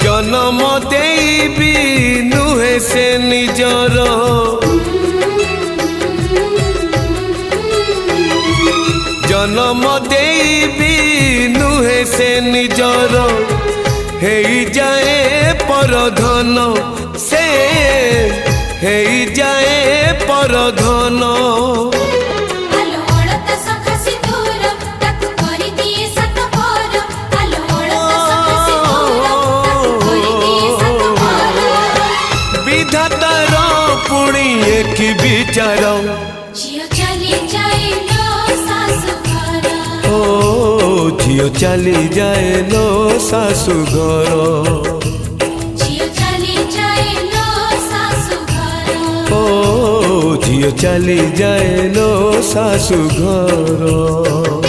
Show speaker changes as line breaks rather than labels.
जन्म देबी नुहे से निजर जन्म देबी नुहे से निजर हे जाए परधन से हे जाए परधन विधातार पुणी एक विचार
झियो चली जाए लो सासु घर
ओ झियो चली जाए लो सासु घर
झियो चली जाए लो सासु घर
ओ झियो चली जाए लो सासु घर।